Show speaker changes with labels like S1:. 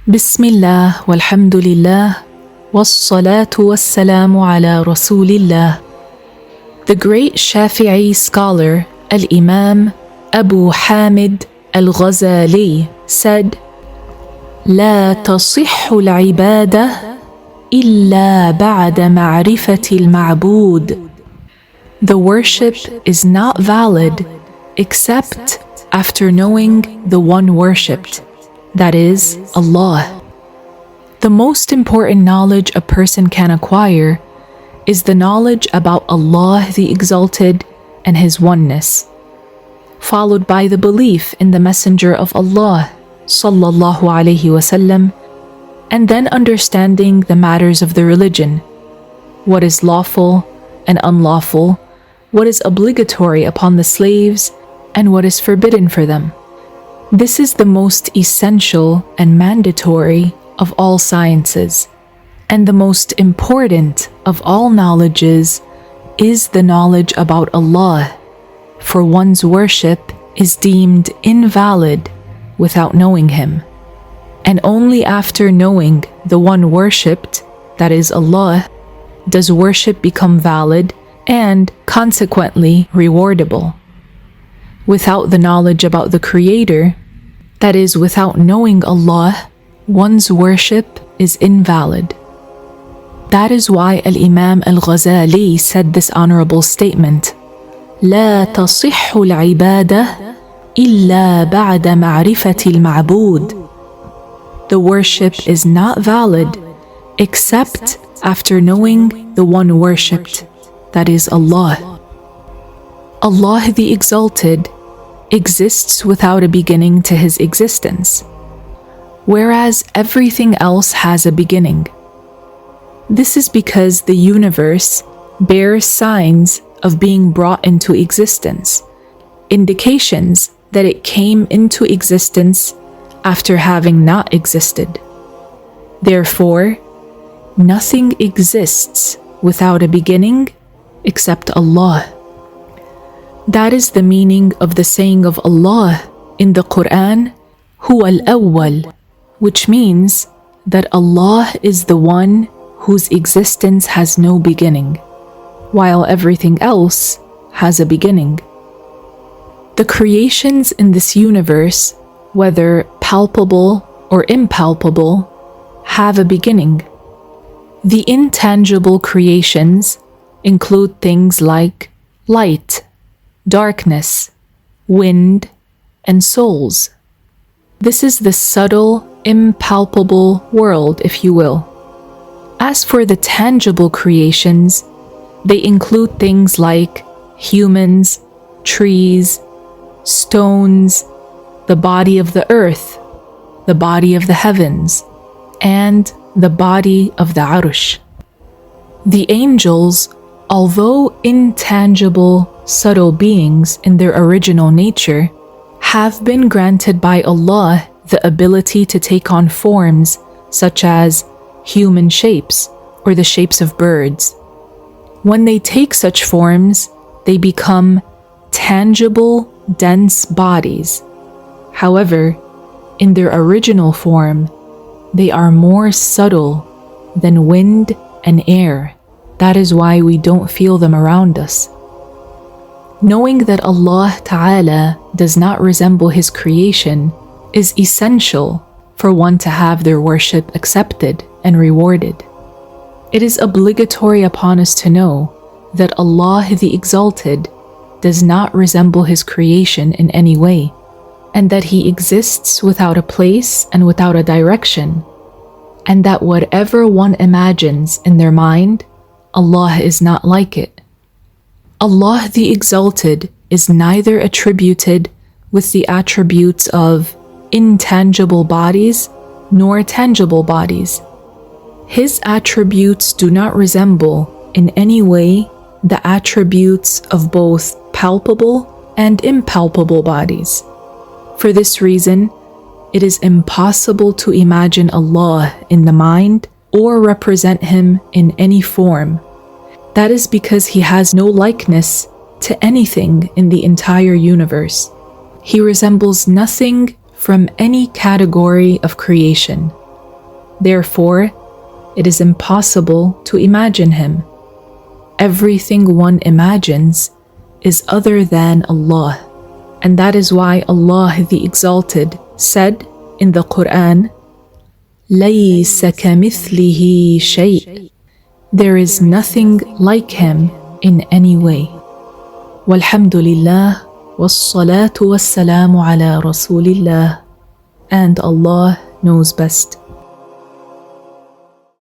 S1: Bismillah walhamdulillah wassalatu wassalamu ala rasulillah. The great Shafi'i scholar Al-Imaam Aboo Haamid Al-Ghazaaliyy said, لا تصح العبادة إلا بعد معرفة المعبود. The worship is not valid except after knowing the one worshipped, that is, Allah. The most important knowledge a person can acquire is the knowledge about Allah the Exalted and His oneness, followed by the belief in the Messenger of Allah sallallahu alaihi wasallam, and then understanding the matters of the religion, what is lawful and unlawful, what is obligatory upon the slaves, and what is forbidden for them. This is the most essential and mandatory of all sciences, and the most important of all knowledges is the knowledge about Allah, for one's worship is deemed invalid without knowing Him. And only after knowing the one worshipped, that is Allah, does worship become valid and consequently rewardable. Without the knowledge about the Creator, that is, without knowing Allah, one's worship is invalid. That is why Al-Imaam Al-Ghazaaliyy said this honorable statement, لا تصح العبادة إلا بعد معرفة المعبود. The worship is not valid except after knowing the one worshipped, that is Allah. Allah the Exalted exists without a beginning to His existence, whereas everything else has a beginning. This is because the universe bears signs of being brought into existence, indications that it came into existence after having not existed. Therefore, nothing exists without a beginning except Allah. That is the meaning of the saying of Allah in the Quran, Huwa al-Awwal, which means that Allah is the one whose existence has no beginning, while everything else has a beginning. The creations in this universe, whether palpable or impalpable, have a beginning. The intangible creations include things like light, darkness, wind, and souls. This is the subtle, impalpable world, if you will. As for the tangible creations, they include things like humans, trees, stones, the body of the earth, the body of the heavens, and the body of the Arush. The angels, although intangible, subtle beings in their original nature, have been granted by Allah the ability to take on forms such as human shapes or the shapes of birds. When they take such forms, they become tangible, dense bodies. However, in their original form, they are more subtle than wind and air. That is why we don't feel them around us. Knowing that Allah Ta'ala does not resemble His creation is essential for one to have their worship accepted and rewarded. It is obligatory upon us to know that Allah the Exalted does not resemble His creation in any way, and that He exists without a place and without a direction, and that whatever one imagines in their mind, Allah is not like it. Allah the Exalted is neither attributed with the attributes of intangible bodies nor tangible bodies. His attributes do not resemble in any way the attributes of both palpable and impalpable bodies. For this reason, it is impossible to imagine Allah in the mind or represent Him in any form. That is because He has no likeness to anything in the entire universe. He resembles nothing from any category of creation. Therefore, it is impossible to imagine him. Everything one imagines is other than Allah. And that is why Allah the Exalted said in the Quran, لَيْسَ كَمِثْلِهِ شَيْءٍ. There is nothing like him in any way. Walhamdulillah, wassalatu wassalamu ala Rasulillah. And Allah knows best.